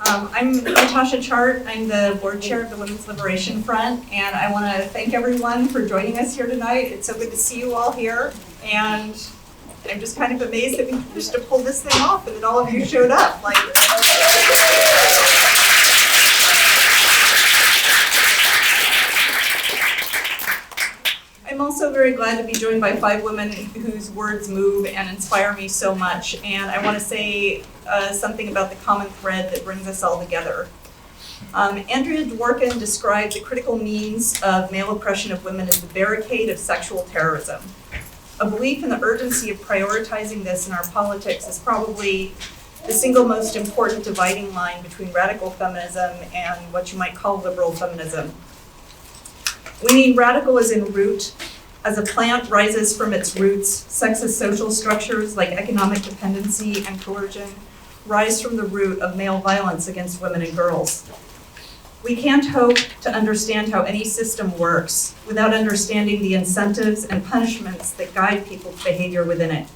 I'm Natasha Chart. I'm the board chair of the Women's Liberation Front, and I want to thank everyone for joining us here tonight. It's so good to see you all here, and I'm just kind of amazed that we managed to pull this thing off and that all of you showed up. I'm also very glad to be joined by 5 women whose words move and inspire me so much, and I want to say something about the common thread that brings us all together. Andrea Dworkin described the critical means of male oppression of women as the barricade of sexual terrorism. A belief in the urgency of prioritizing this in our politics is probably the single most important dividing line between radical feminism and what you might call liberal feminism. We mean radical as in root. As a plant rises from its roots, sexist social structures like economic dependency and coercion rise from the root of male violence against women and girls. We can't hope to understand how any system works without understanding the incentives and punishments that guide people's behavior within it.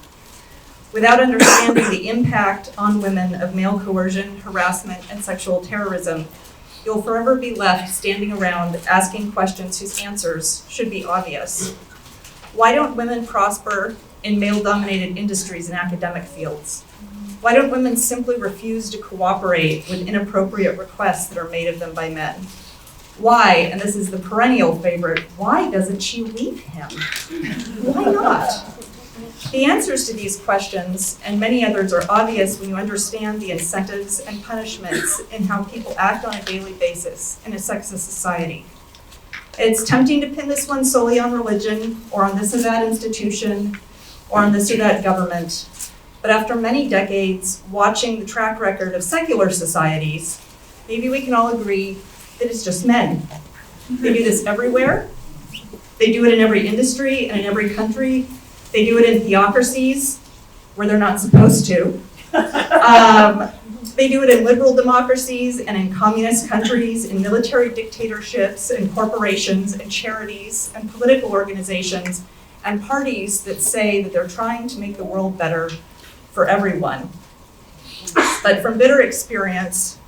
Without understanding the impact on women of male coercion, harassment, and sexual terrorism, you'll forever be left standing around asking questions whose answers should be obvious. Why don't women prosper in male-dominated industries and academic fields? Why don't women simply refuse to cooperate with inappropriate requests that are made of them by men? Why, and this is the perennial favorite, why doesn't she leave him? Why not? The answers to these questions, and many others, are obvious when you understand the incentives and punishments in how people act on a daily basis in a sexist society. It's tempting to pin this one solely on religion, or on this or that institution, or on this or that government. But after many decades watching the track record of secular societies, maybe we can all agree that it's just men. They do this everywhere. They do it in every industry and in every country. They do it in theocracies where they're not supposed to. They do it in liberal democracies and in communist countries, in military dictatorships and corporations and charities and political organizations and parties that say that they're trying to make the world better for everyone. But from bitter experience,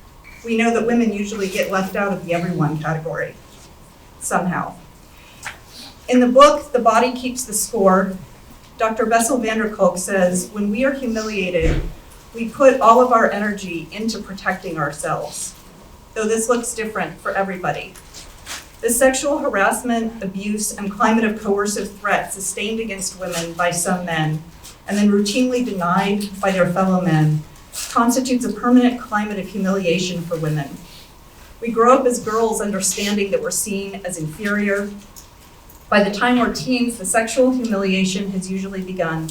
we know that women usually get left out of the everyone category, somehow. In the book, The Body Keeps the Score, Dr. Bessel van der Kolk says, when we are humiliated, we put all of our energy into protecting ourselves, though this looks different for everybody. The sexual harassment, abuse, and climate of coercive threat sustained against women by some men, and then routinely denied by their fellow men, constitutes a permanent climate of humiliation for women. We grow up as girls understanding that we're seen as inferior. By the time we're teens, the sexual humiliation has usually begun.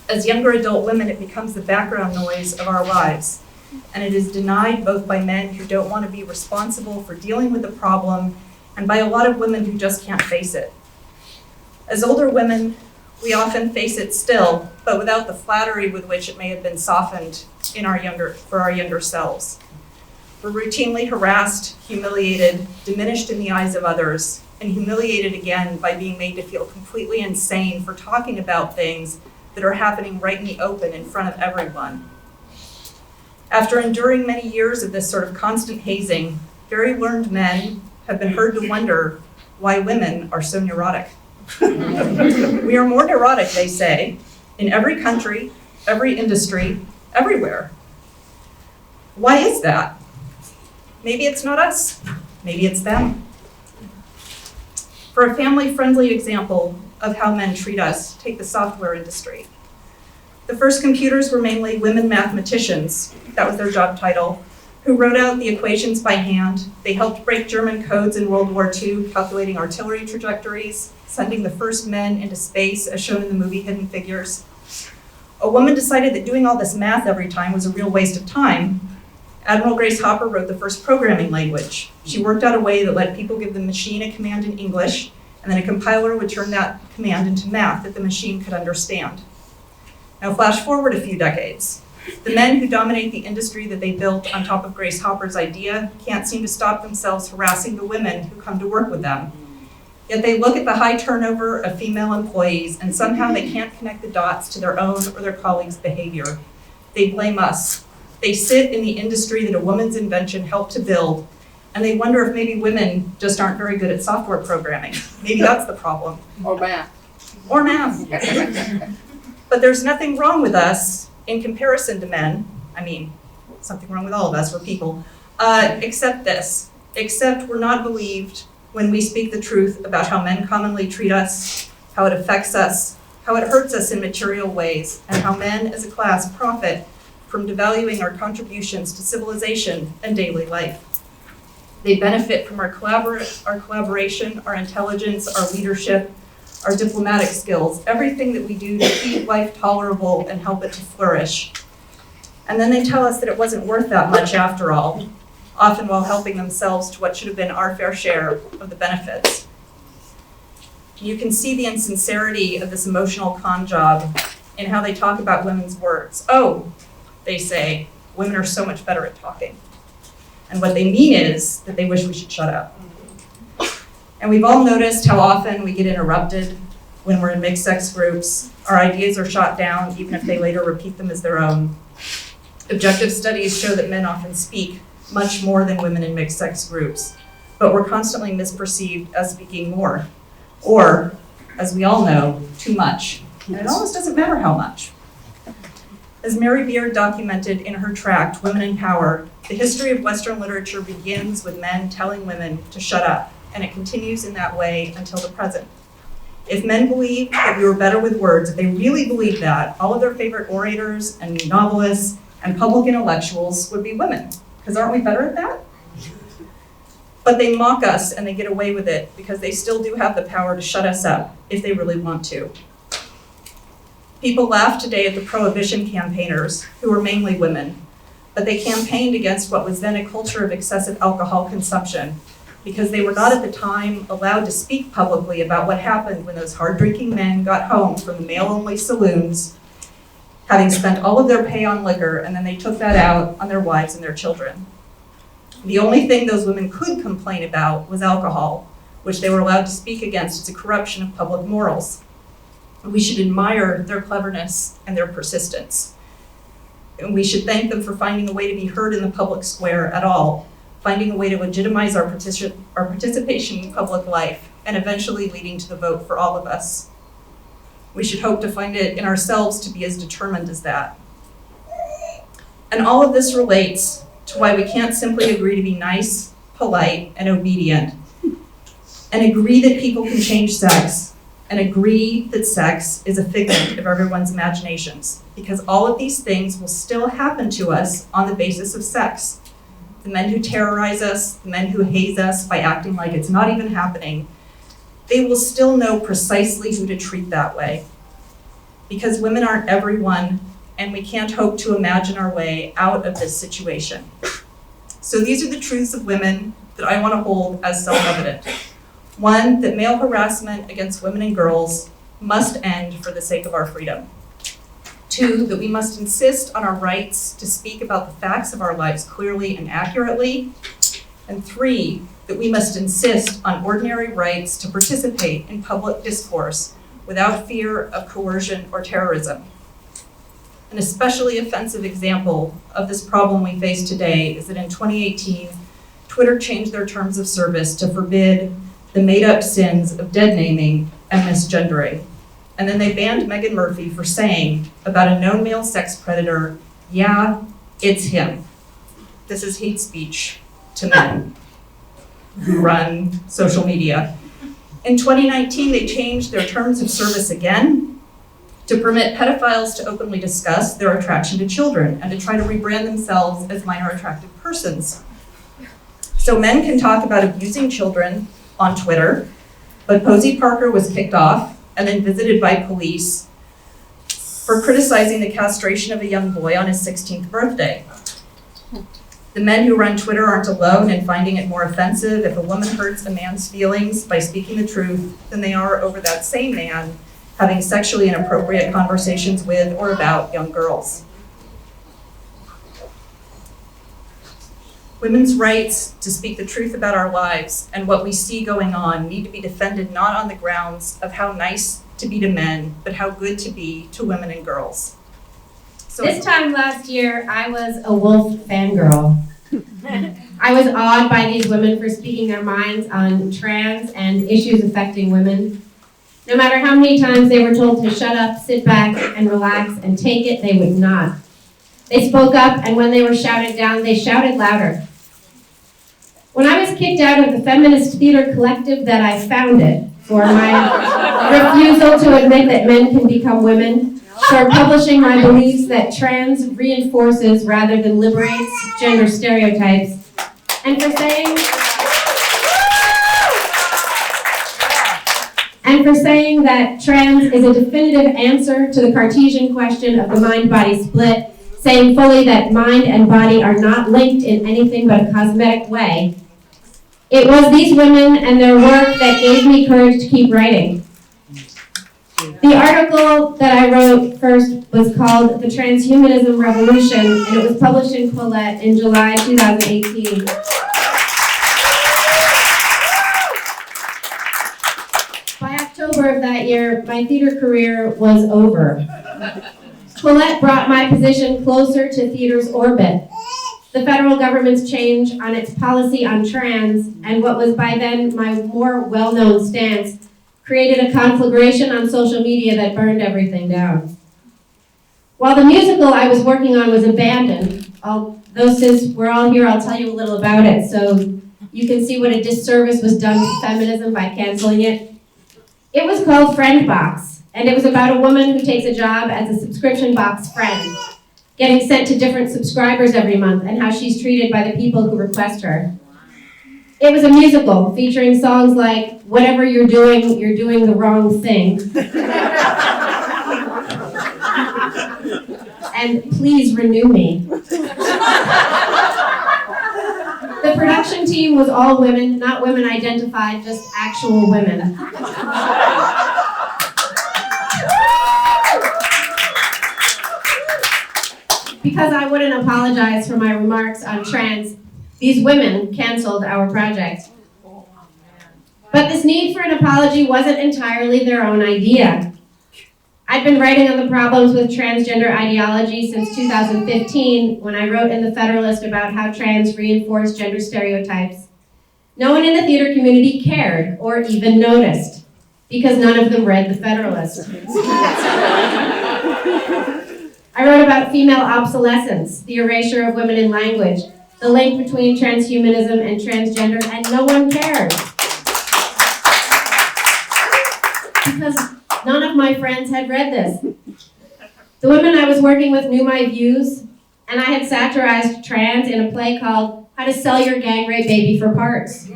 As younger adult women, it becomes the background noise of our lives, and it is denied both by men who don't want to be responsible for dealing with the problem and by a lot of women who just can't face it. As older women, we often face it still, but without the flattery with which it may have been softened for our younger selves. We're routinely harassed, humiliated, diminished in the eyes of others, and humiliated again by being made to feel completely insane for talking about things that are happening right in the open in front of everyone. After enduring many years of this sort of constant hazing, very learned men have been heard to wonder why women are so neurotic. We are more neurotic, they say, in every country, every industry, everywhere. Why is that? Maybe it's not us. Maybe it's them. For a family-friendly example of how men treat us, take the software industry. The first computers were mainly women mathematicians, that was their job title, who wrote out the equations by hand. They helped break German codes in World War II, calculating artillery trajectories, sending the first men into space, as shown in the movie Hidden Figures. A woman decided that doing all this math every time was a real waste of time. Admiral Grace Hopper wrote the first programming language. She worked out a way that let people give the machine a command in English, and then a compiler would turn that command into math that the machine could understand. Now flash forward a few decades. The men who dominate the industry that they built on top of Grace Hopper's idea can't seem to stop themselves harassing the women who come to work with them. Yet they look at the high turnover of female employees and somehow they can't connect the dots to their own or their colleagues' behavior. They blame us. They sit in the industry that a woman's invention helped to build, and they wonder if maybe women just aren't very good at software programming. Maybe that's the problem. Or math. Or math. But there's nothing wrong with us in comparison to men. I mean, something wrong with all of us, we're people. Except this. Except we're not believed when we speak the truth about how men commonly treat us, how it affects us, how it hurts us in material ways, and how men as a class profit from devaluing our contributions to civilization and daily life. They benefit from our collaboration, our intelligence, our leadership, our diplomatic skills, everything that we do to keep life tolerable and help it to flourish. And then they tell us that it wasn't worth that much after all, often while helping themselves to what should have been our fair share of the benefits. You can see the insincerity of this emotional con job in how they talk about women's words. Oh, they say, women are so much better at talking. And what they mean is that they wish we should shut up. And we've all noticed how often we get interrupted when we're in mixed sex groups. Our ideas are shot down, even if they later repeat them as their own. Objective studies show that men often speak much more than women in mixed sex groups, but we're constantly misperceived as speaking more, or, as we all know, too much. And it almost doesn't matter how much. As Mary Beard documented in her tract, Women in Power, the history of Western literature begins with men telling women to shut up, and it continues in that way until the present. If men believed that we were better with words, if they really believed that, all of their favorite orators and novelists and public intellectuals would be women, because aren't we better at that? But they mock us and they get away with it because they still do have the power to shut us up if they really want to. People laugh today at the prohibition campaigners, who were mainly women, but they campaigned against what was then a culture of excessive alcohol consumption because they were not at the time allowed to speak publicly about what happened when those hard-drinking men got home from the male-only saloons, having spent all of their pay on liquor, and then they took that out on their wives and their children. The only thing those women could complain about was alcohol, which they were allowed to speak against as a corruption of public morals. We should admire their cleverness and their persistence. And we should thank them for finding a way to be heard in the public square at all, finding a way to legitimize our participation in public life, and eventually leading to the vote for all of us. We should hope to find it in ourselves to be as determined as that. And all of this relates to why we can't simply agree to be nice, polite, and obedient, and agree that people can change sex, and agree that sex is a figment of everyone's imaginations, because all of these things will still happen to us on the basis of sex. The men who terrorize us, the men who haze us by acting like it's not even happening, they will still know precisely who to treat that way. Because women aren't everyone, and we can't hope to imagine our way out of this situation. So these are the truths of women that I want to hold as self-evident. One, that male harassment against women and girls must end for the sake of our freedom. Two, that we must insist on our rights to speak about the facts of our lives clearly and accurately. And three, that we must insist on ordinary rights to participate in public discourse without fear of coercion or terrorism. An especially offensive example of this problem we face today is that in 2018, Twitter changed their terms of service to forbid the made-up sins of dead naming and misgendering. And then they banned Meghan Murphy for saying about a known male sex predator, "Yeah, it's him." This is hate speech to men who run social media. In 2019, they changed their terms of service again to permit pedophiles to openly discuss their attraction to children and to try to rebrand themselves as minor attractive persons. So men can talk about abusing children on Twitter, but Posie Parker was kicked off and then visited by police for criticizing the castration of a young boy on his 16th birthday. The men who run Twitter aren't alone in finding it more offensive if a woman hurts a man's feelings by speaking the truth than they are over that same man having sexually inappropriate conversations with or about young girls. Women's rights to speak the truth about our lives and what we see going on need to be defended not on the grounds of how nice to be to men, but how good to be to women and girls. This time last year, I was a Wolf fangirl. I was awed by these women for speaking their minds on trans and issues affecting women. No matter how many times they were told to shut up, sit back, and relax and take it, they would not. They spoke up, and when they were shouted down, they shouted louder. When I was kicked out of the feminist theater collective that I founded for my refusal to admit that men can become women, for publishing my beliefs that trans reinforces rather than liberates gender stereotypes, and for saying that trans is a definitive answer to the Cartesian question of the mind-body split, saying fully that mind and body are not linked in anything but a cosmetic way. It was these women and their work that gave me courage to keep writing. The article that I wrote first was called The Transhumanism Revolution, and it was published in Quillette in July 2018. By October of that year, my theater career was over. Quillette brought my position closer to theater's orbit. The federal government's change on its policy on trans, and what was by then my more well-known stance, created a conflagration on social media that burned everything down. While the musical I was working on was abandoned, although since we're all here, I'll tell you a little about it so you can see what a disservice was done to feminism by canceling it. It was called Friend Box, and it was about a woman who takes a job as a subscription box friend, getting sent to different subscribers every month, and how she's treated by the people who request her. It was a musical featuring songs like, "Whatever you're doing the wrong thing," and "Please renew me." The production team was all women, not women identified, just actual women. Because I wouldn't apologize for my remarks on trans, these women canceled our project. But this need for an apology wasn't entirely their own idea. I'd been writing on the problems with transgender ideology since 2015 when I wrote in the Federalist about how trans reinforce gender stereotypes. No one in the theater community cared or even noticed because none of them read the Federalist. I wrote about female obsolescence, the erasure of women in language, the link between transhumanism and transgender, and no one cared. Because none of my friends had read this. The women I was working with knew my views, and I had satirized trans in a play called How to Sell Your Gang Rape Baby for Parts,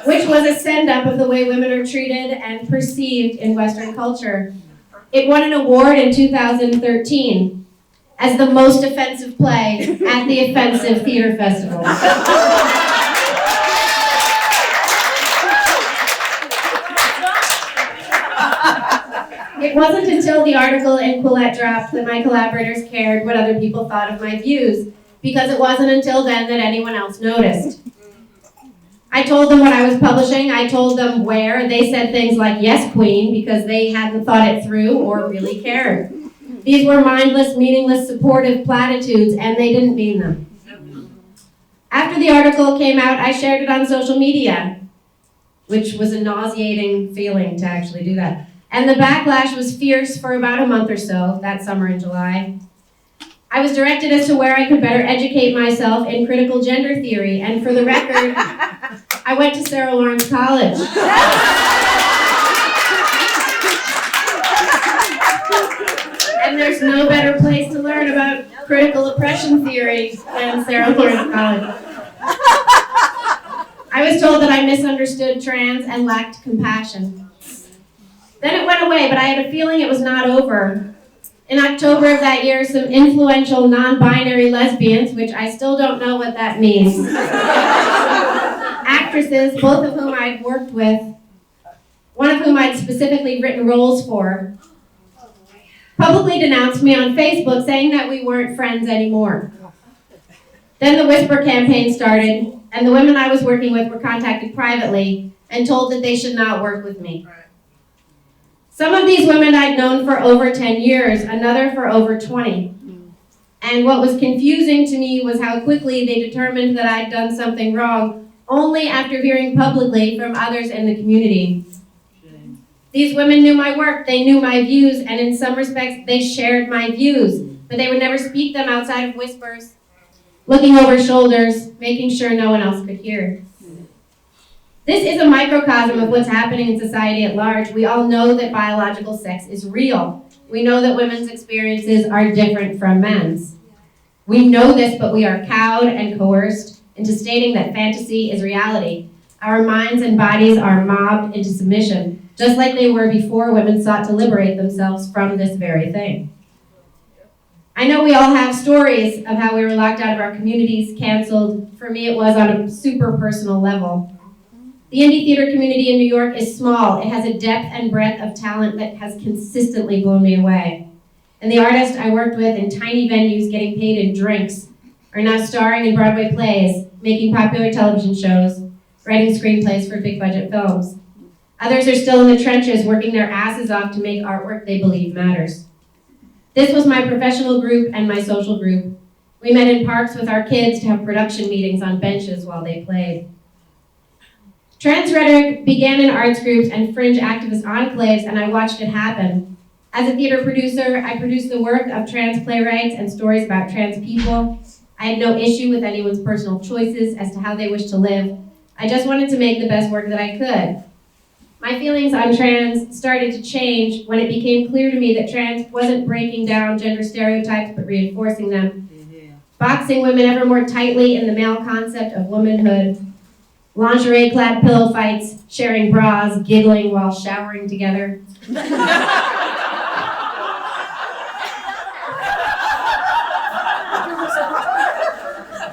which was a send-up of the way women are treated and perceived in Western culture. It won an award in 2013 as the most offensive play at the Offensive Theater Festival. It wasn't until the article in Quillette dropped that my collaborators cared what other people thought of my views, because it wasn't until then that anyone else noticed. I told them what I was publishing, I told them where, they said things like, "Yes, Queen," because they hadn't thought it through or really cared. These were mindless, meaningless, supportive platitudes, and they didn't mean them. After the article came out, I shared it on social media, which was a nauseating feeling to actually do that. And the backlash was fierce for about a month or so, that summer in July. I was directed as to where I could better educate myself in critical gender theory, and for the record, I went to Sarah Lawrence College. And there's no better place to learn about critical oppression theory than Sarah Lawrence College. I was told that I misunderstood trans and lacked compassion. Then it went away, but I had a feeling it was not over. In October of that year, some influential non-binary lesbians, which I still don't know what that means, actresses, both of whom I'd worked with, one of whom I'd specifically written roles for, publicly denounced me on Facebook, saying that we weren't friends anymore. Then the Whisper campaign started, and the women I was working with were contacted privately and told that they should not work with me. Some of these women I'd known for over 10 years, another for over 20. And what was confusing to me was how quickly they determined that I'd done something wrong, only after hearing publicly from others in the community. These women knew my work, they knew my views, and in some respects, they shared my views, but they would never speak them outside of whispers, looking over shoulders, making sure no one else could hear. This is a microcosm of what's happening in society at large. We all know that biological sex is real. We know that women's experiences are different from men's. We know this, but we are cowed and coerced into stating that fantasy is reality. Our minds and bodies are mobbed into submission, just like they were before women sought to liberate themselves from this very thing. I know we all have stories of how we were locked out of our communities, canceled. For me, it was on a super personal level. The indie theater community in New York is small. It has a depth and breadth of talent that has consistently blown me away. And the artists I worked with in tiny venues getting paid in drinks are now starring in Broadway plays, making popular television shows, writing screenplays for big budget films. Others are still in the trenches working their asses off to make artwork they believe matters. This was my professional group and my social group. We met in parks with our kids to have production meetings on benches while they played. Trans rhetoric began in arts groups and fringe activist enclaves, and I watched it happen. As a theater producer, I produced the work of trans playwrights and stories about trans people. I had no issue with anyone's personal choices as to how they wish to live. I just wanted to make the best work that I could. My feelings on trans started to change when it became clear to me that trans wasn't breaking down gender stereotypes but reinforcing them. Boxing women ever more tightly in the male concept of womanhood. Lingerie-clad pillow fights, sharing bras, giggling while showering together.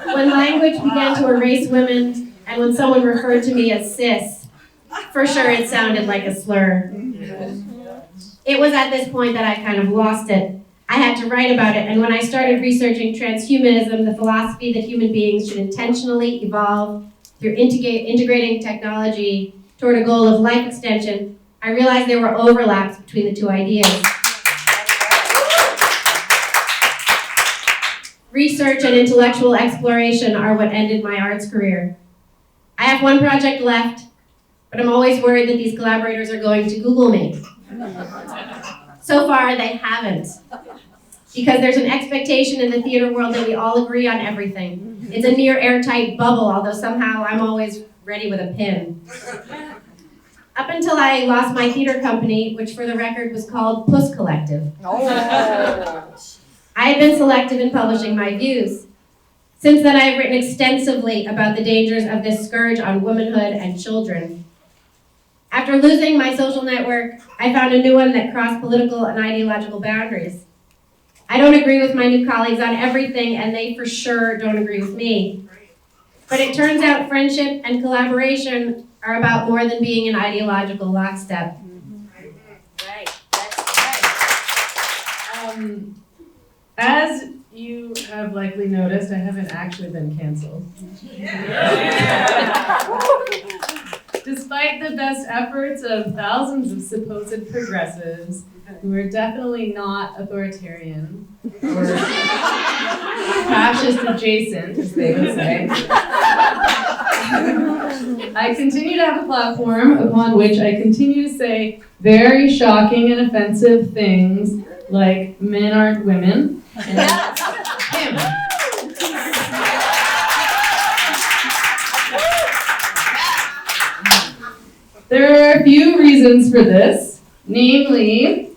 When language began to erase women, and when someone referred to me as cis, for sure it sounded like a slur. It was at this point that I kind of lost it. I had to write about it, and when I started researching transhumanism, the philosophy that human beings should intentionally evolve through integrating technology toward a goal of life extension, I realized there were overlaps between the two ideas. Research and intellectual exploration are what ended my arts career. I have one project left, but I'm always worried that these collaborators are going to Google me. So far, they haven't. Because there's an expectation in the theater world that we all agree on everything. It's a near airtight bubble, although somehow I'm always ready with a pin. Up until I lost my theater company, which for the record was called Puss Collective. I had been selective in publishing my views. Since then, I have written extensively about the dangers of this scourge on womanhood and children. After losing my social network, I found a new one that crossed political and ideological boundaries. I don't agree with my new colleagues on everything, and they for sure don't agree with me. But it turns out friendship and collaboration are about more than being in ideological lockstep. Right, that's right. As you have likely noticed, I haven't actually been canceled. Despite the best efforts of thousands of supposed progressives who are definitely not authoritarian or fascist adjacent, as they would say, I continue to have a platform upon which I continue to say very shocking and offensive things like men aren't women and him. There are a few reasons for this, namely,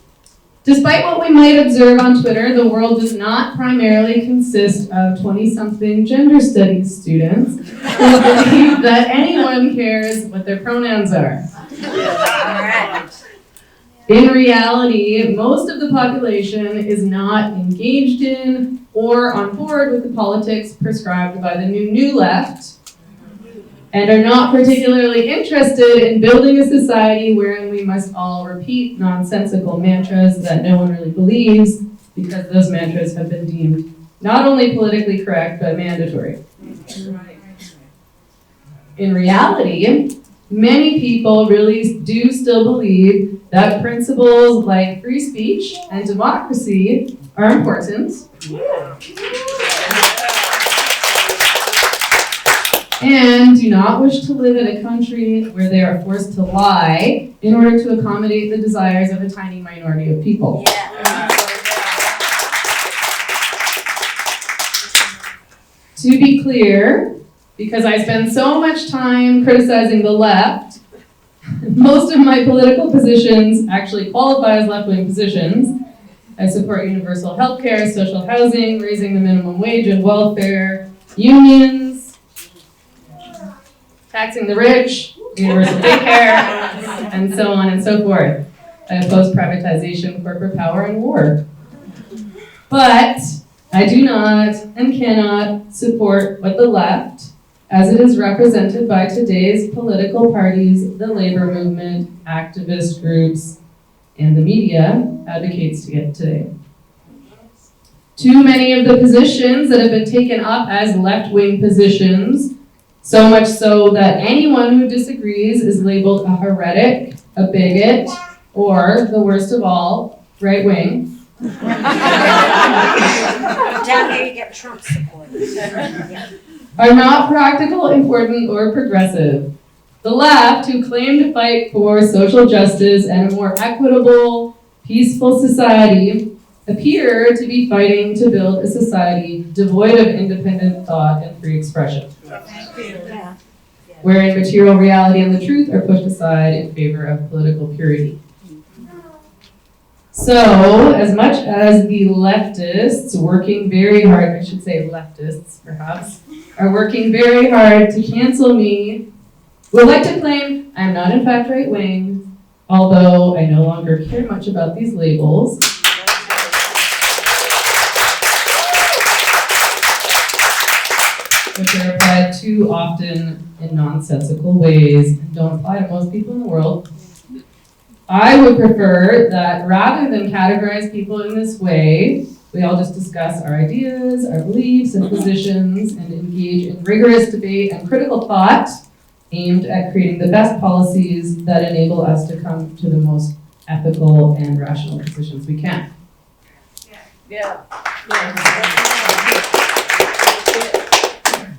despite what we might observe on Twitter, the world does not primarily consist of 20-something gender studies students who believe that anyone cares what their pronouns are. In reality, most of the population is not engaged in or on board with the politics prescribed by the new left, and are not particularly interested in building a society wherein we must all repeat nonsensical mantras that no one really believes, because those mantras have been deemed not only politically correct, but mandatory. In reality, many people really do still believe that principles like free speech and democracy are important. And do not wish to live in a country where they are forced to lie in order to accommodate the desires of a tiny minority of people. To be clear, because I spend so much time criticizing the left, most of my political positions actually qualify as left-wing positions. I support universal health care, social housing, raising the minimum wage and welfare, unions, taxing the rich, universal daycare, and so on and so forth. I oppose privatization, corporate power, and war. But I do not and cannot support what the left, as it is represented by today's political parties, the labor movement, activist groups, and the media, advocates to get today. Too many of the positions that have been taken up as left-wing positions, so much so that anyone who disagrees is labeled a heretic, a bigot, or, the worst of all, right-wing. Down here you get Trump supporters. Yeah. Are not practical, important, or progressive. The left, who claim to fight for social justice and a more equitable, peaceful society, appear to be fighting to build a society devoid of independent thought and free expression, wherein material reality and the truth are pushed aside in favor of political purity. So, as much as the leftists working very hard, I should say leftists perhaps, are working very hard to cancel me, would like to claim I'm not in fact right-wing, although I no longer care much about these labels. Which are applied too often in nonsensical ways and don't apply to most people in the world. I would prefer that rather than categorize people in this way, we all just discuss our ideas, our beliefs, and positions, and engage in rigorous debate and critical thought aimed at creating the best policies that enable us to come to the most ethical and rational positions we can. Yeah.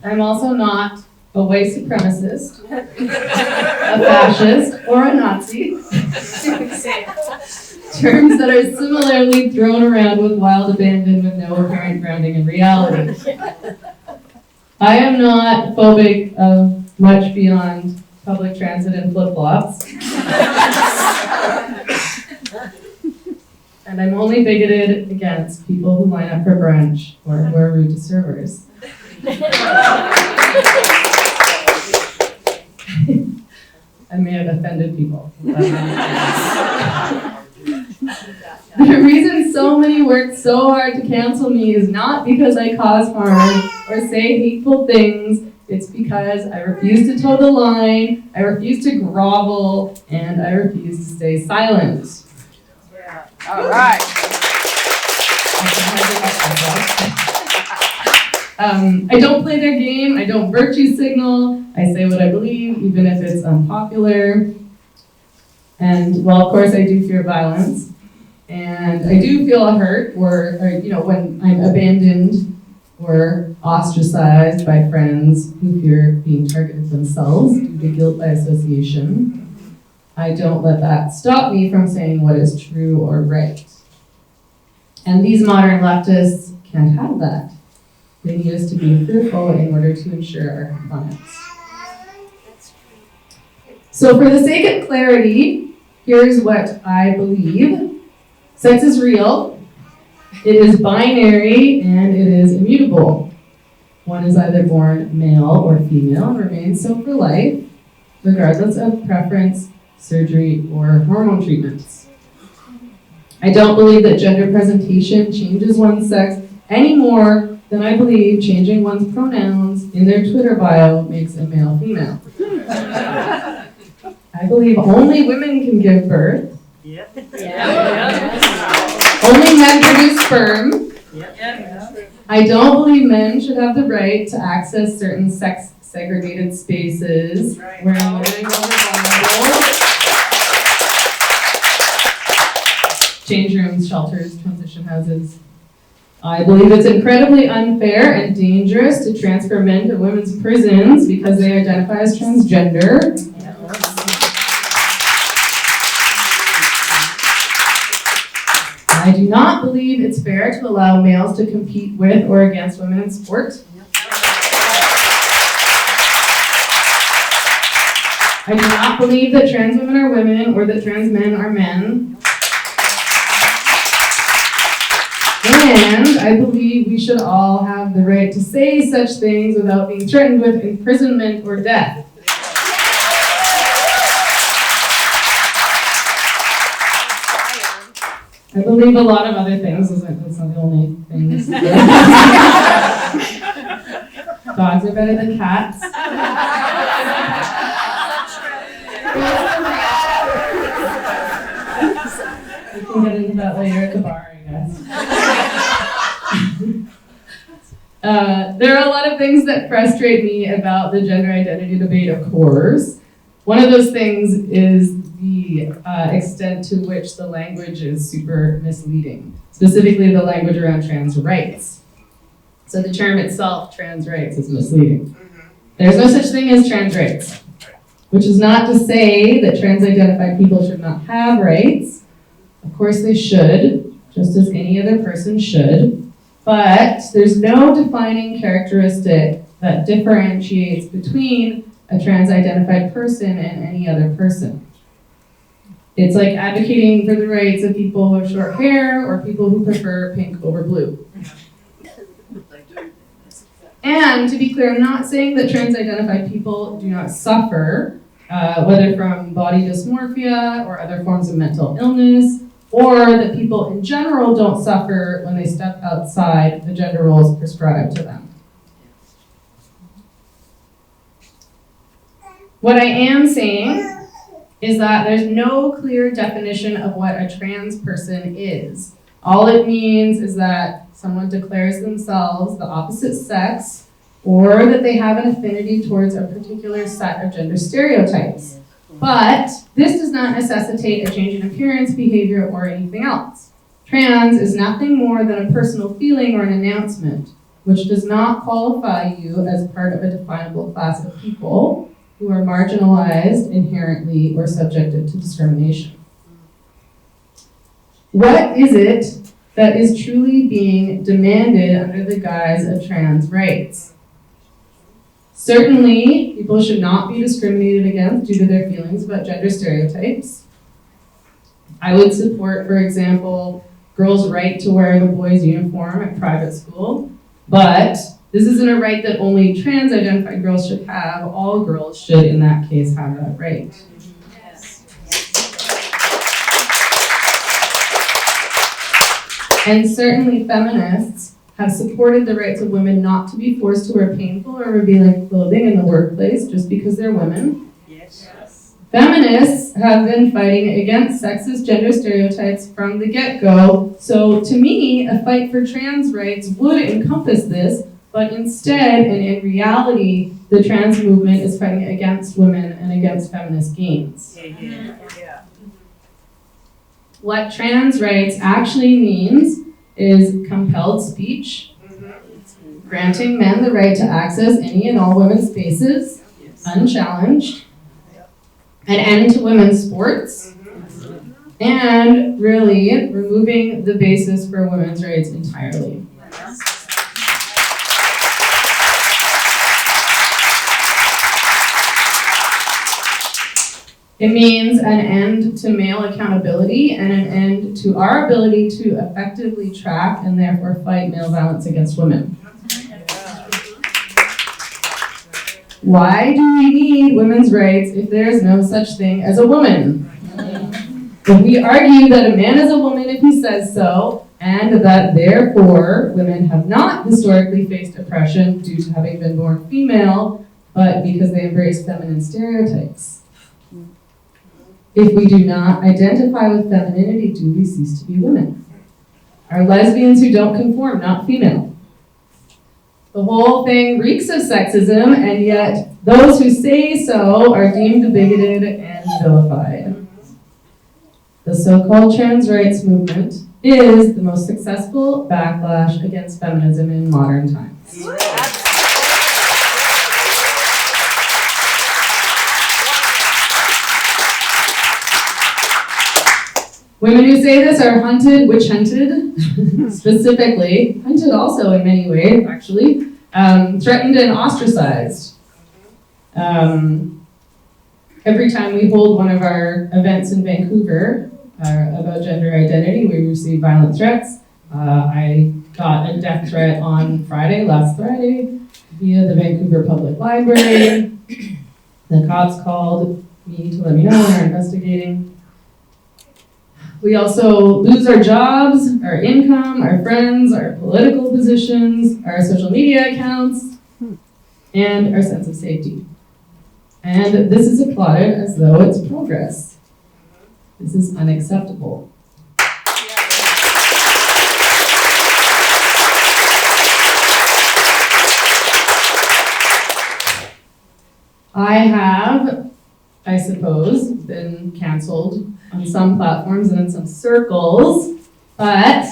I'm also not a white supremacist, a fascist, or a Nazi. Terms that are similarly thrown around with wild abandon with no apparent grounding in reality. I am not phobic of much beyond public transit and flip-flops. And I'm only bigoted against people who line up for brunch or who are rude to servers. I may have offended people. The reason so many work so hard to cancel me is not because I cause harm or say hateful things. It's because I refuse to toe the line, I refuse to grovel, and I refuse to stay silent. Yeah. All right. I don't play their game, I don't virtue signal, I say what I believe, even if it's unpopular. And, well, of course, I do fear violence. And I do feel hurt or when I'm abandoned or ostracized by friends who fear being targeted themselves due to guilt by association. I don't let that stop me from saying what is true or right. And these modern leftists can't have that. They need us to be fearful in order to ensure our compliance. So for the sake of clarity, here's what I believe. Sex is real, it is binary, and it is immutable. One is either born male or female and remains so for life, regardless of preference, surgery, or hormone treatments. I don't believe that gender presentation changes one's sex any more than I believe changing one's pronouns in their Twitter bio makes a male female. I believe only women can give birth. Yeah. Only men produce sperm. I don't believe men should have the right to access certain sex-segregated spaces where women are vulnerable. Change rooms, shelters, transition houses. I believe it's incredibly unfair and dangerous to transfer men to women's prisons because they identify as transgender. I do not believe it's fair to allow males to compete with or against women in sport. I do not believe that trans women are women or that trans men are men. And I believe we should all have the right to say such things without being threatened with imprisonment or death. I believe a lot of other things. That's not the only things. Dogs are better than cats. We can get into that later at the bar, I guess. There are a lot of things that frustrate me about the gender identity debate, of course. One of those things is the extent to which the language is super misleading, specifically the language around trans rights. So the term itself, trans rights, is misleading. There's no such thing as trans rights, which is not to say that trans-identified people should not have rights. Of course they should, just as any other person should, but there's no defining characteristic that differentiates between a trans-identified person and any other person. It's like advocating for the rights of people who have short hair or people who prefer pink over blue. And to be clear, I'm not saying that trans-identified people do not suffer, whether from body dysmorphia or other forms of mental illness, or that people in general don't suffer when they step outside the gender roles prescribed to them. What I am saying is that there's no clear definition of what a trans person is. All it means is that someone declares themselves the opposite sex, or that they have an affinity towards a particular set of gender stereotypes. But this does not necessitate a change in appearance, behavior, or anything else. Trans is nothing more than a personal feeling or an announcement, which does not qualify you as part of a definable class of people who are marginalized inherently or subjected to discrimination. What is it that is truly being demanded under the guise of trans rights? Certainly, people should not be discriminated against due to their feelings about gender stereotypes. I would support, for example, girls' right to wear the boys' uniform at private school, but this isn't a right that only trans-identified girls should have. All girls should, in that case, have that right. And certainly feminists have supported the rights of women not to be forced to wear painful or revealing clothing in the workplace just because they're women. Yes. Feminists have been fighting against sexist gender stereotypes from the get-go. So to me, a fight for trans rights would encompass this, but instead, and in reality, the trans movement is fighting against women and against feminist gains. What trans rights actually means is compelled speech, granting men the right to access any and all women's spaces, unchallenged, an end to women's sports, and really removing the basis for women's rights entirely. It means an end to male accountability and an end to our ability to effectively track and therefore fight male violence against women. Why do we need women's rights if there is no such thing as a woman? If we argue that a man is a woman if he says so, and that therefore women have not historically faced oppression due to having been born female, but because they embrace feminine stereotypes. If we do not identify with femininity, do we cease to be women? Are lesbians who don't conform not female? The whole thing reeks of sexism, and yet those who say so are deemed bigoted and vilified. The so-called trans rights movement is the most successful backlash against feminism in modern times. Women who say this are hunted, witch hunted, specifically, hunted also in many ways, actually, threatened and ostracized. Every time we hold one of our events in Vancouver about gender identity, we receive violent threats. I got a death threat on last Friday, via the Vancouver Public Library. The cops called me to let me know they're investigating. We also lose our jobs, our income, our friends, our political positions, our social media accounts, and our sense of safety. And this is applauded as though it's progress. This is unacceptable. I have, I suppose, been canceled on some platforms and in some circles, but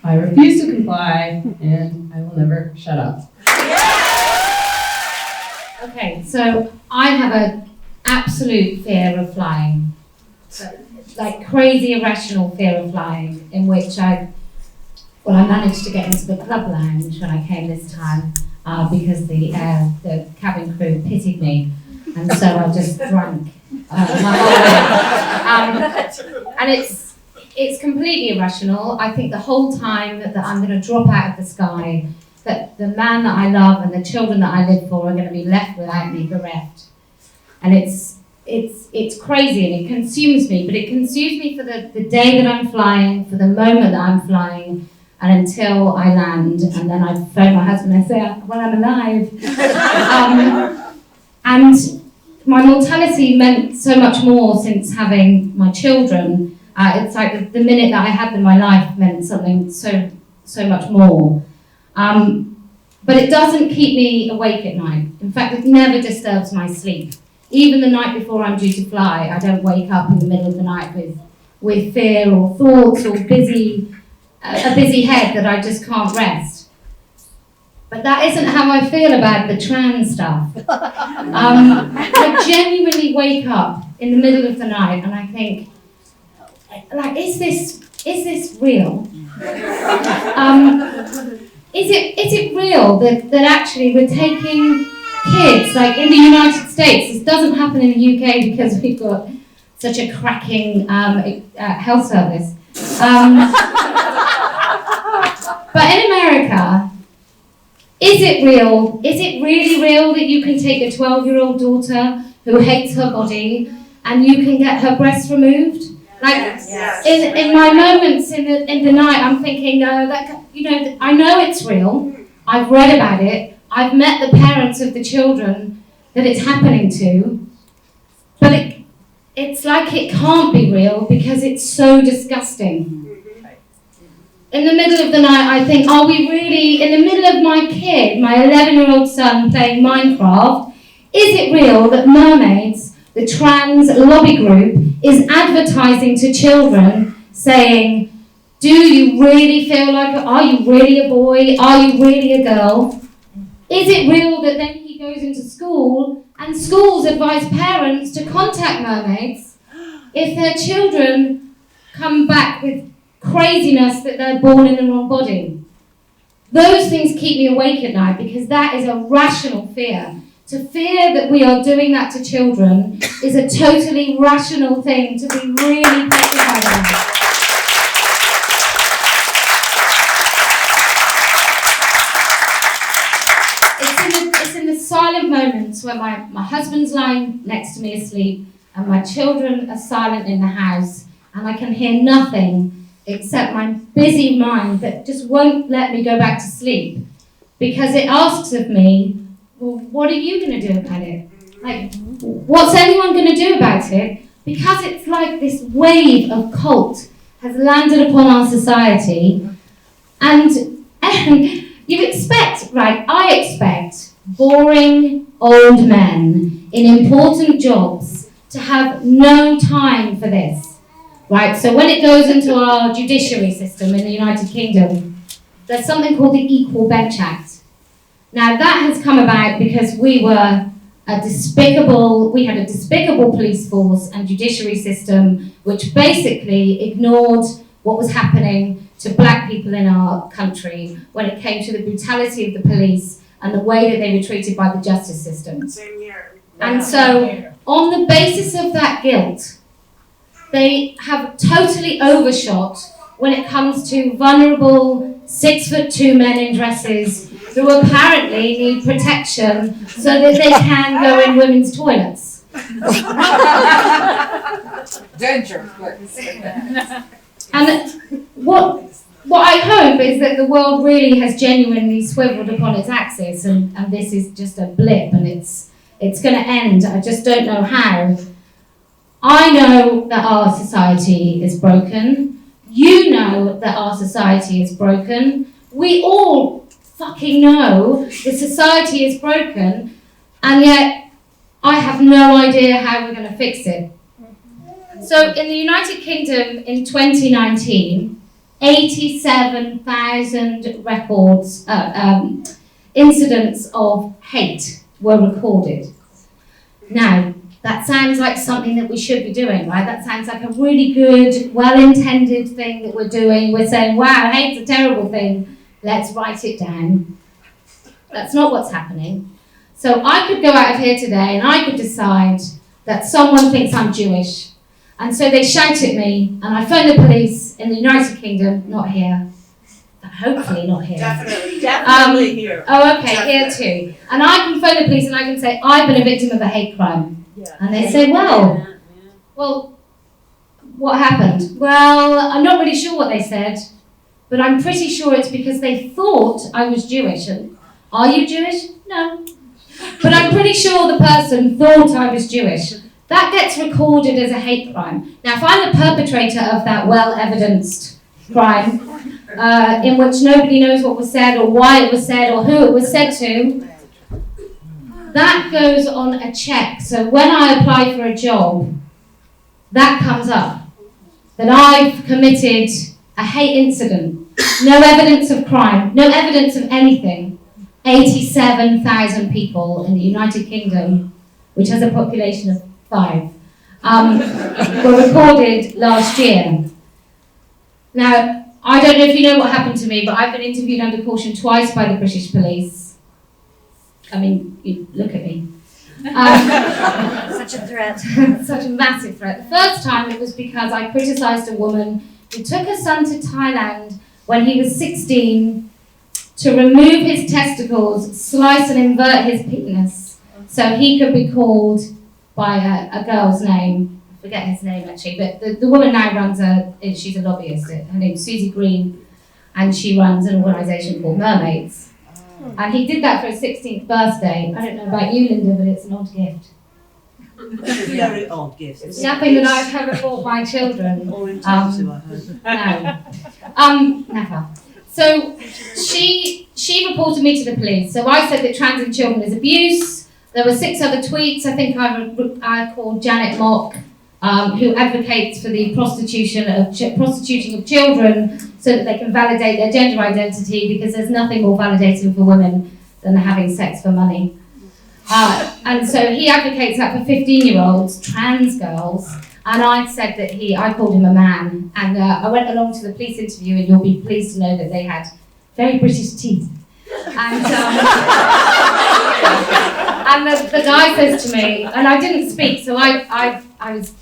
I refuse to comply and I will never shut up. Okay, so I have an absolute fear of flying, like crazy irrational fear of flying, in which I managed to get into the club lounge when I came this time because the cabin crew pitied me, and so I just drank my whole way. And it's completely irrational. I think the whole time that I'm going to drop out of the sky, that the man that I love and the children that I live for are going to be left without me, bereft. And it's crazy and it consumes me, but it consumes me for the day that I'm flying, for the moment that I'm flying, and until I land, and then I phone my husband and say, well, I'm alive. And my mortality meant so much more since having my children. It's like the minute that I had in my life meant something so much more. But it doesn't keep me awake at night. In fact, it never disturbs my sleep. Even the night before I'm due to fly, I don't wake up in the middle of the night with fear or thoughts or a busy head that I just can't rest. But that isn't how I feel about the trans stuff. I genuinely wake up in the middle of the night and I think, like, is this real? Is it real that actually we're taking kids, like in the United States? This doesn't happen in the UK because we've got such a cracking health service. But in America, is it real? Is it really real that you can take a 12-year-old daughter who hates her body and you can get her breasts removed? Like, in my moments in the night, I'm thinking, no, I know it's real. I've read about it. I've met the parents of the children that it's happening to. But it's like it can't be real because it's so disgusting. In the middle of the night, I think, are we really, in the middle of my 11-year-old son playing Minecraft, is it real that mermaids, the trans lobby group, is advertising to children saying, do you really feel like, are you really a boy? Are you really a girl? Is it real that then he goes into school and schools advise parents to contact mermaids if their children come back with craziness that they're born in the wrong body? Those things keep me awake at night because that is a rational fear. To fear that we are doing that to children is a totally rational thing to be really petrified about. It's in the silent moments where my husband's lying next to me asleep and my children are silent in the house and I can hear nothing except my busy mind that just won't let me go back to sleep because it asks of me, well, what are you going to do about it? Like, what's anyone going to do about it? Because it's like this wave of cult has landed upon our society, and I expect boring old men in important jobs to have no time for this, right? So when it goes into our judiciary system in the United Kingdom, there's something called the Equal Bench Act. Now that has come about because we had a despicable police force and judiciary system which basically ignored what was happening to black people in our country when it came to the brutality of the police and the way that they were treated by the justice system. Same here. And so, on the basis of that guilt, they have totally overshot when it comes to vulnerable 6'2" men in dresses who apparently need protection so that they can go in women's toilets. Danger. And what I hope is that the world really has genuinely swiveled upon its axis, and this is just a blip, and it's going to end. I just don't know how. I know that our society is broken. You know that our society is broken. We all fucking know the society is broken, and yet I have no idea how we're going to fix it. So in the United Kingdom in 2019, 87,000 records, incidents of hate were recorded. Now, that sounds like something that we should be doing, right? That sounds like a really good, well-intended thing that we're doing. We're saying, wow, hate's a terrible thing. Let's write it down. That's not what's happening. So I could go out of here today and I could decide that someone thinks I'm Jewish. And so they shout at me, and I phone the police in the United Kingdom, not here, but hopefully not here. Definitely here. Oh, okay, here too. And I can phone the police and I can say, I've been a victim of a hate crime. Yeah. And they say, well, what happened? Well, I'm not really sure what they said, but I'm pretty sure it's because they thought I was Jewish. And are you Jewish? No. But I'm pretty sure the person thought I was Jewish. That gets recorded as a hate crime. Now, if I'm the perpetrator of that well-evidenced crime, in which nobody knows what was said or why it was said or who it was said to, that goes on a check. So when I apply for a job, that comes up, that I've committed a hate incident. No evidence of crime, no evidence of anything. 87,000 people in the United Kingdom, which has a population of 5, were recorded last year. Now, I don't know if you know what happened to me, but I've been interviewed under caution twice by the British police. I mean, you look at me. Such a threat. Such a massive threat. The first time it was because I criticised a woman who took her son to Thailand when he was 16 to remove his testicles, slice and invert his penis so he could be called by a girl's name. I forget his name actually, but the woman now runs she's a lobbyist. Her name's Susie Green, and she runs an organisation called Mermaids. And he did that for his 16th birthday. I don't know about you, Linda, but it's an odd gift. Very odd gift. It's nothing that I've ever bought my children. Or intensive, I heard. No. Never. So she reported me to the police. So I said that trans in children is abuse. There were 6 other tweets. I think I called Janet Mock, who advocates for the prostituting of children so that they can validate their gender identity, because there's nothing more validating for women than having sex for money. And so he advocates that for 15-year-olds, trans girls, and I said that I called him a man, and I went along to the police interview, and you'll be pleased to know that they had very British teeth. And the guy says to me, and I didn't speak, so I was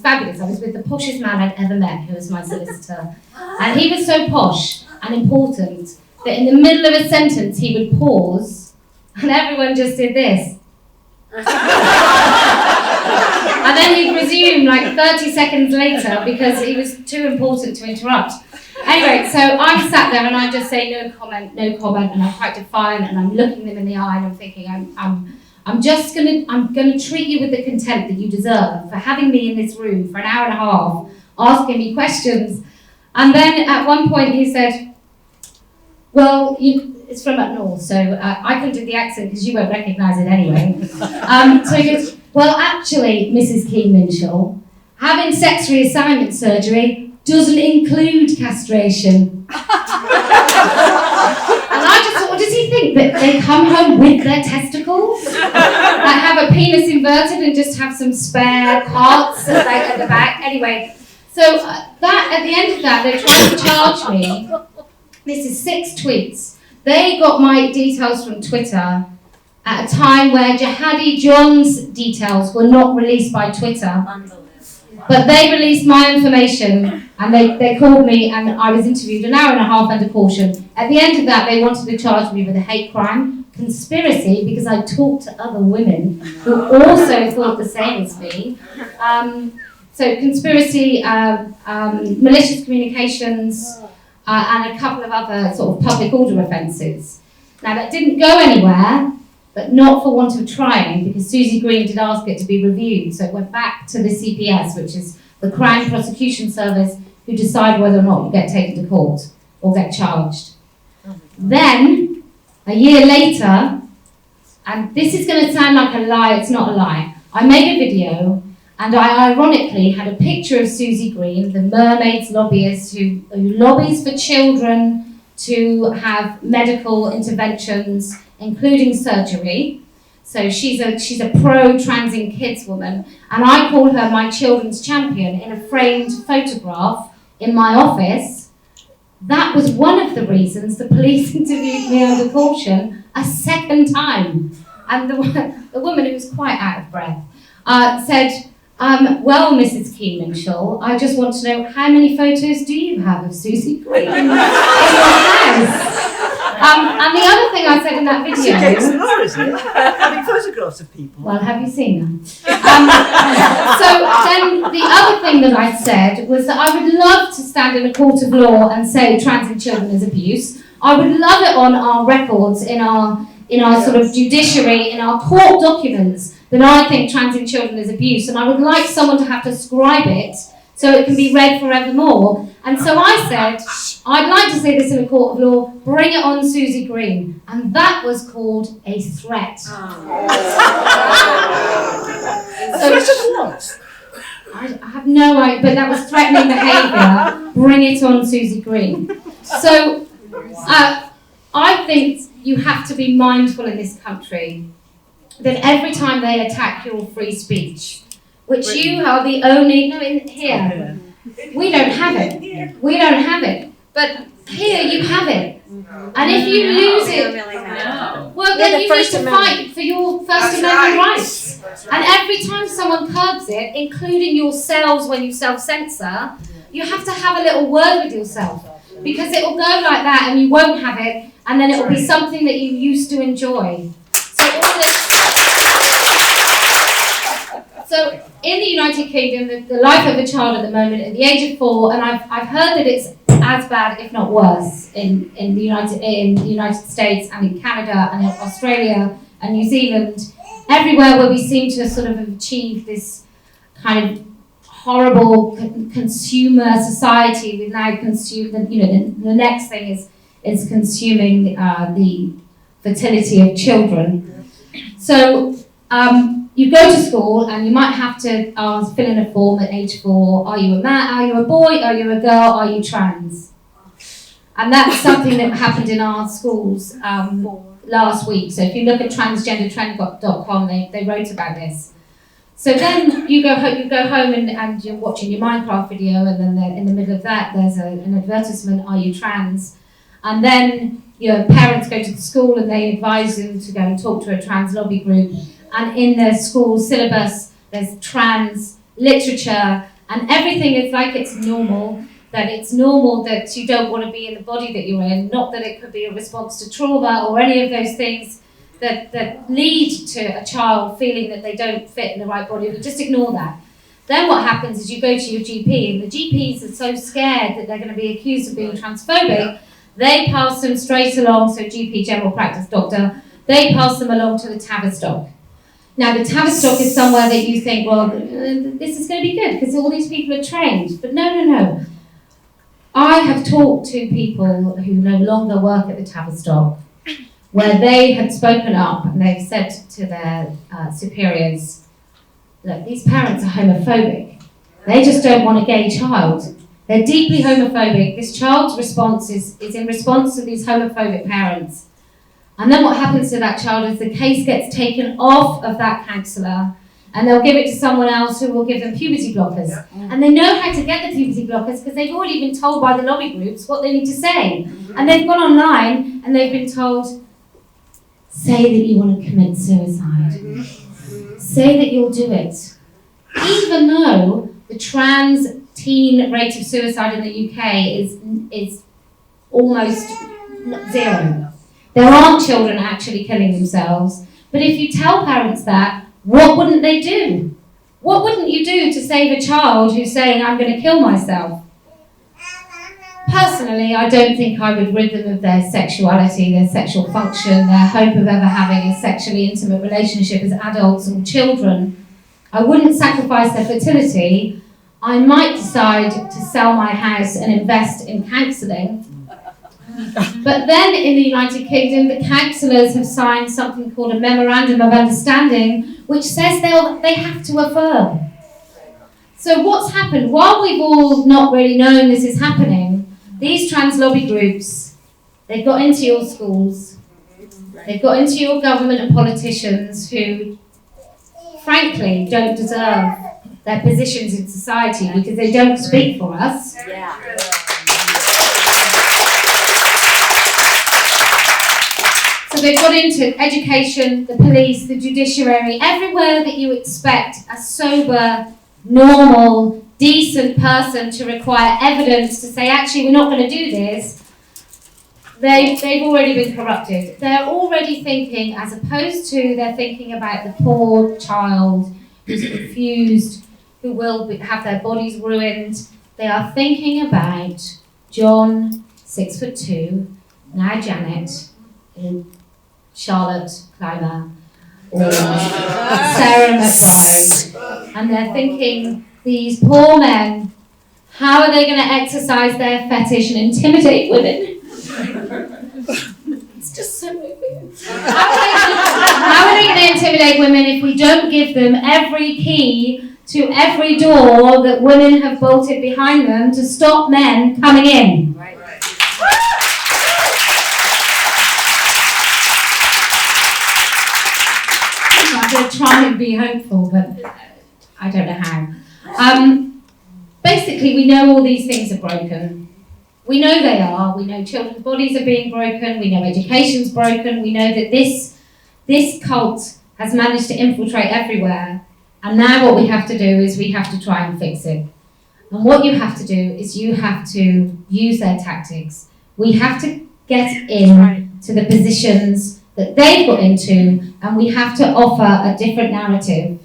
fabulous. I was with the poshest man I'd ever met, who was my solicitor. And he was so posh and important that in the middle of a sentence he would pause, and everyone just did this. And then he'd resume like 30 seconds later because he was too important to interrupt. Anyway, so I'm sat there and I just say no comment, and I'm quite defiant, and I'm looking them in the eye and I'm thinking I'm gonna treat you with the contempt that you deserve for having me in this room for an hour and a half, asking me questions. And then at one point he said, well, it's from up north, so I can do the accent because you won't recognise it anyway. So he goes, well, actually, Mrs. Keane-Minshall, having sex reassignment surgery doesn't include castration. And I just thought, what does he think? That they come home with their testicles? Like have a penis inverted and just have some spare parts like at the back? Anyway, so that at the end of that, they tried to charge me. This is 6 tweets. They got my details from Twitter at a time where Jihadi John's details were not released by Twitter. But they released my information and they called me and I was interviewed an hour and a half under caution. At the end of that, they wanted to charge me with a hate crime, conspiracy, because I talked to other women who also thought the same as me. So conspiracy, malicious communications, and a couple of other sort of public order offences. Now that didn't go anywhere, but not for want of trying, because Susie Green did ask it to be reviewed. So it went back to the CPS, which is the Crown Prosecution Service, who decide whether or not you get taken to court or get charged. Then, a year later, and this is going to sound like a lie, it's not a lie, I made a video and I ironically had a picture of Susie Green, the mermaids lobbyist who lobbies for children to have medical interventions, including surgery. So she's a pro-trans in kids woman, and I call her my children's champion in a framed photograph in my office. That was one of the reasons the police interviewed me under caution a second time. And the woman, who was quite out of breath, said, well, Mrs. Keane-Minshall, I just want to know, how many photos do you have of Susie Green in your house? And the other thing I said in that video... It's her, isn't it? Having photographs of people. Well, have you seen them? So then the other thing that I said was that I would love to stand in a court of law and say trans in children is abuse. I would love it on our records, in our sort of judiciary, in our court documents, that I think trans in children is abuse, and I would like someone to have to scribe it so it can be read forevermore. And so I said, I'd like to say this in a court of law, bring it on Susie Green. And that was called a threat. I have no idea, but that was threatening behaviour. Bring it on Susie Green. So I think you have to be mindful in this country that every time they attack your free speech, which you are the only, no, in here, we don't have it. We don't have it. But here you have it. And if you lose it, well, then you need to fight for your First Amendment rights. And every time someone curbs it, including yourselves when you self-censor, you have to have a little word with yourself. Because it will go like that and you won't have it, and then it will be something that you used to enjoy. So in the United Kingdom, the life of a child at the moment, at the age of 4, and I've heard that it's as bad, if not worse, in the United States and in Canada and in Australia and New Zealand, everywhere where we seem to sort of achieve this kind of horrible consumer society. We now consume, the next thing is consuming the fertility of children. So you go to school and you might have to fill in a form at age 4. Are you a man? Are you a boy? Are you a girl? Are you trans? And that's something that happened in our schools last week. So if you look at transgendertrend.com, they wrote about this. So then you go home and you're watching your Minecraft video, and then in the middle of that there's an advertisement, are you trans? And then your parents go to the school and they advise them to go and talk to a trans lobby group. And in the school syllabus there's trans literature, and everything is like it's normal, that it's normal that you don't want to be in the body that you're in, not that it could be a response to trauma or any of those things that lead to a child feeling that they don't fit in the right body. We just ignore that. Then what happens is you go to your GP, and the GPs are so scared that they're going to be accused of being transphobic, they pass them straight along, so GP, general practice doctor, they pass them along to the Tavistock. Now the Tavistock is somewhere that you think, well, this is going to be good because all these people are trained. But no. I have talked to people who no longer work at the Tavistock, where they had spoken up and they've said to their superiors, look, these parents are homophobic. They just don't want a gay child. They're deeply homophobic. This child's response is in response to these homophobic parents. And then what happens to that child is the case gets taken off of that counsellor and they'll give it to someone else who will give them puberty blockers. And they know how to get the puberty blockers because they've already been told by the lobby groups what they need to say. And they've gone online and they've been told, say that you want to commit suicide. Say that you'll do it. Even though the trans teen rate of suicide in the UK is almost zero. There aren't children actually killing themselves. But if you tell parents that, what wouldn't they do? What wouldn't you do to save a child who's saying, I'm going to kill myself? Personally, I don't think I would rid them of their sexuality, their sexual function, their hope of ever having a sexually intimate relationship as adults or children. I wouldn't sacrifice their fertility. I might decide to sell my house and invest in counselling. But then in the United Kingdom, the counsellors have signed something called a Memorandum of Understanding, which says they have to affirm. So what's happened? While we've all not really known this is happening, these trans lobby groups, they've got into your schools, they've got into your government and politicians who, frankly, don't deserve their positions in society because they don't speak for us. Yeah. So they've got into education, the police, the judiciary, everywhere that you expect a sober, normal, decent person to require evidence to say, actually, we're not going to do this. They've already been corrupted. They're already thinking, as opposed to they're thinking about the poor child who's confused, who will have their bodies ruined. They are thinking about John, 6'2", now Janet, Charlotte Clymer, or Sarah McBride. And they're thinking, these poor men, how are they going to exercise their fetish and intimidate women? It's just so weird. How are they going to intimidate women if we don't give them every key to every door that women have bolted behind them to stop men coming in? Right. I'm going to try and be hopeful, but I don't know how. Basically, we know all these things are broken. We know they are. We know children's bodies are being broken. We know education's broken. We know that this cult has managed to infiltrate everywhere. And now what we have to do is we have to try and fix it. And what you have to do is you have to use their tactics. We have to get in to the positions that they've got into, and we have to offer a different narrative,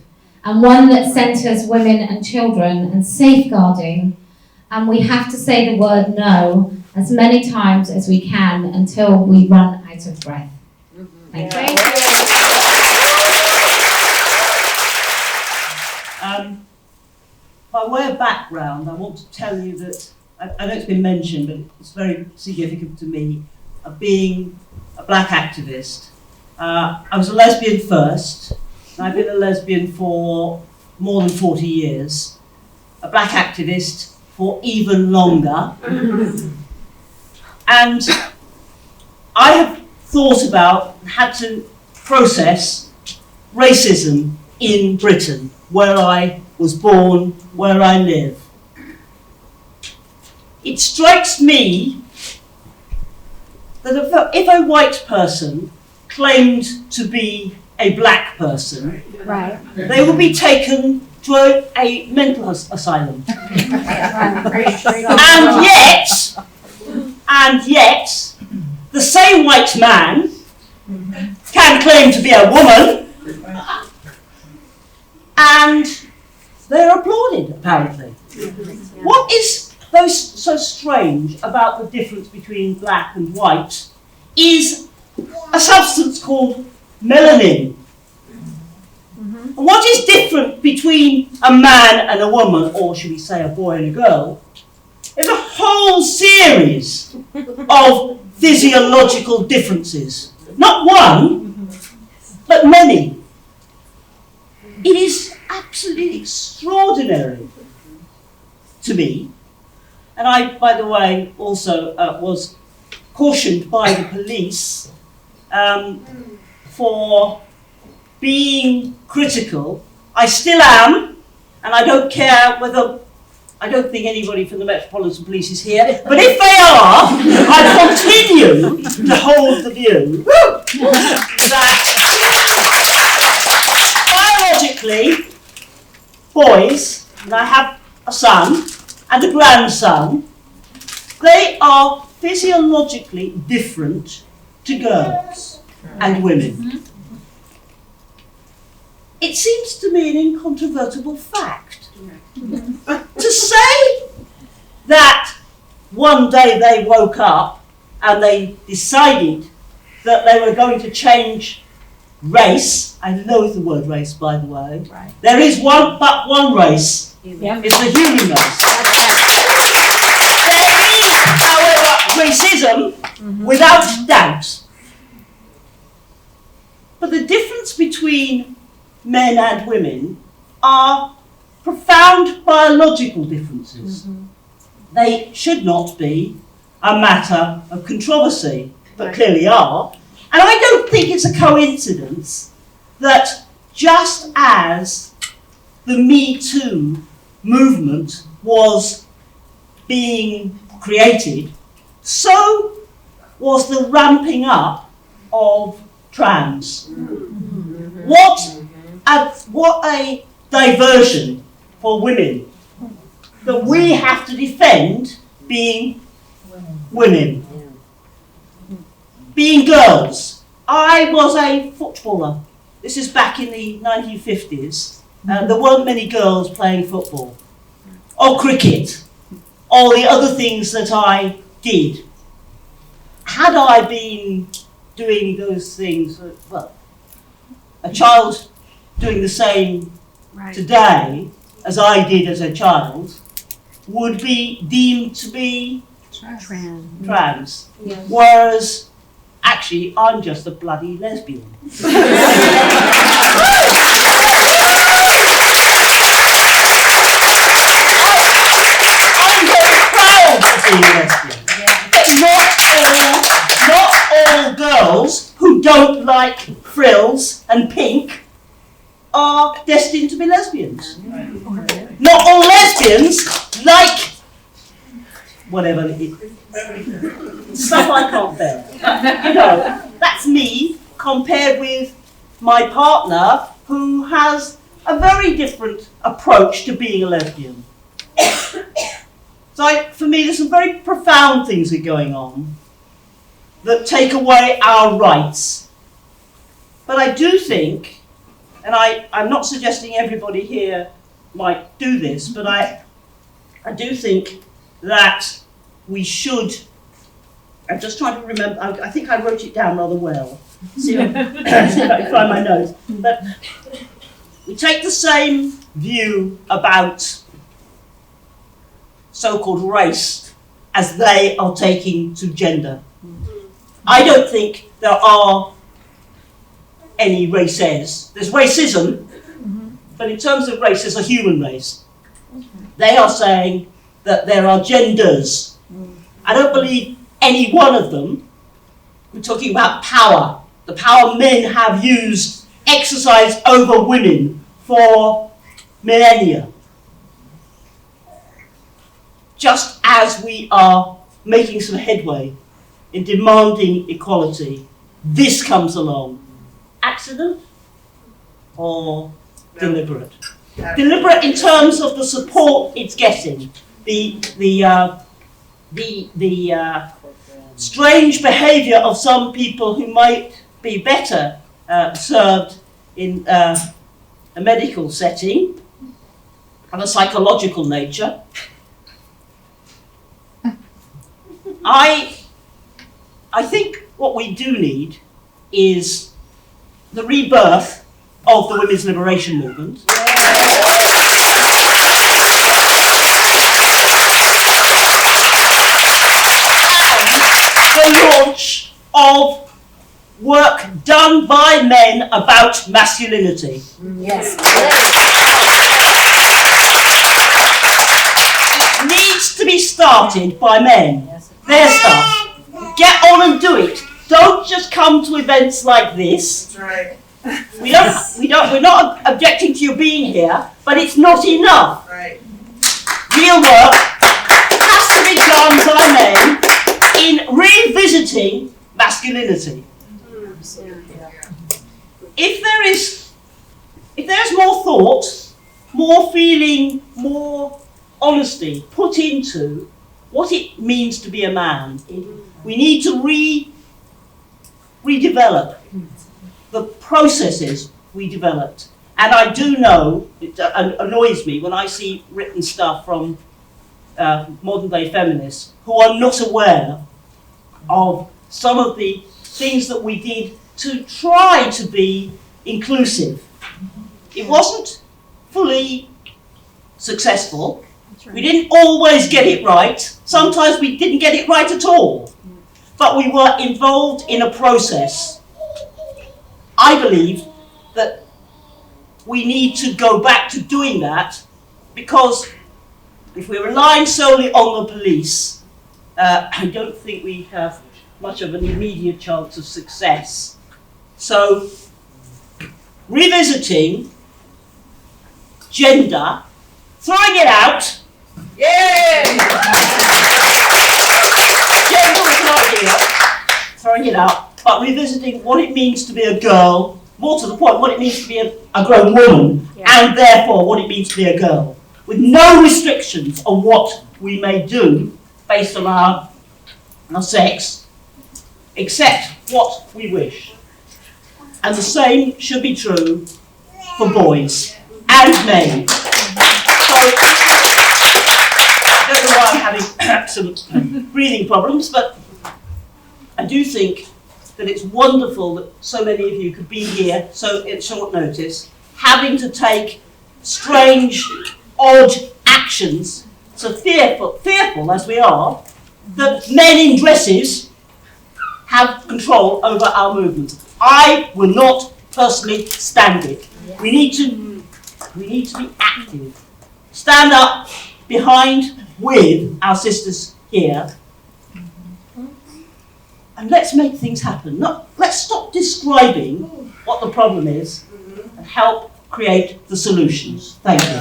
and one that centres women and children and safeguarding. And we have to say the word no as many times as we can until we run out of breath. Thank you. By way of background, I want to tell you that, I know it's been mentioned, but it's very significant to me, being a black activist. I was a lesbian first, and I've been a lesbian for more than 40 years, a black activist for even longer. And I have thought about, had to process racism in Britain, where I was born, where I live. It strikes me that if a white person claimed to be a black person, Right. they would be taken to a mental asylum. And yet, the same white man can claim to be a woman, and they're applauded, apparently. What is so strange about the difference between black and white is a substance called melanin. And what is different between a man and a woman, or should we say a boy and a girl, is a whole series of physiological differences. Not one, but many. It is absolutely extraordinary to me. And I, by the way, also was cautioned by the police for being critical. I still am, and I don't care whether, I don't think anybody from the Metropolitan Police is here, but if they are, I continue to hold the view that biologically, boys, and I have a son and a grandson, they are physiologically different to girls and women. It seems to me an incontrovertible fact. To say that one day they woke up and they decided that they were going to change race, I loathe the word race, by the way. Right. There is but one race. It's the human race. There is, however, racism without doubt. But the difference between men and women are profound biological differences. They should not be a matter of controversy, but clearly are. And I don't think it's a coincidence that just as the Me Too movement was being created, so was the ramping up of trans. What a diversion for women that we have to defend being women, being girls. I was a footballer. This is back in the 1950s. There weren't many girls playing football, or cricket, or the other things that I did. Had I been doing those things, well, a child doing the same today as I did as a child would be deemed to be trans. Yes. Whereas actually I'm just a bloody lesbian. I'm very proud of being a lesbian. But not all girls who don't like frills and pink are destined to be lesbians. Not all lesbians like whatever it is. Stuff I can't bear. You know, that's me compared with my partner who has a very different approach to being a lesbian. So for me, there's some very profound things that are going on that take away our rights. But I do think, and I'm not suggesting everybody here might do this, but I do think that we should, I'm just trying to remember, I think I wrote it down rather well. See if I can find my notes. But we take the same view about so-called race as they are taking to gender. I don't think there are any races. There's racism, but in terms of race, there's a human race. They are saying that there are genders. I don't believe any one of them. We're talking about power. The power men have used, exercised over women for millennia. Just as we are making some headway in demanding equality, this comes along. Accident or deliberate? Deliberate in terms of the support it's getting, the strange behaviour of some people who might be better served in a medical setting of a psychological nature. I think what we do need is the rebirth of the women's liberation movement. And the launch of work done by men about masculinity. Yes. It needs to be started by men. Their stuff. Get on and do it. Don't just come to events like this. That's right. We're not objecting to you being here, but it's not enough. Right. Real work has to be done by men in revisiting masculinity. If there's more thought, more feeling, more honesty put into what it means to be a man, we need to redevelop the processes we developed. And I do know, it annoys me when I see written stuff from modern day feminists who are not aware of some of the things that we did to try to be inclusive. It wasn't fully successful. We didn't always get it right. Sometimes we didn't get it right at all. But we were involved in a process. I believe that we need to go back to doing that, because if we're relying solely on the police, I don't think we have much of an immediate chance of success. So, revisiting gender, throwing it out. Yay! Gender is an idea, throwing it out, but revisiting what it means to be a girl, more to the point, what it means to be a grown woman, and therefore what it means to be a girl, with no restrictions on what we may do based on our sex, except what we wish. And the same should be true for boys and men. Sorry, I don't know why I'm having some breathing problems, but I do think that it's wonderful that so many of you could be here so at short notice, having to take strange, odd actions, so fearful as we are, that men in dresses have control over our movement. I will not personally stand it. We need to be active. Stand up behind with our sisters here. And let's make things happen. Let's stop describing what the problem is and help create the solutions. Thank you.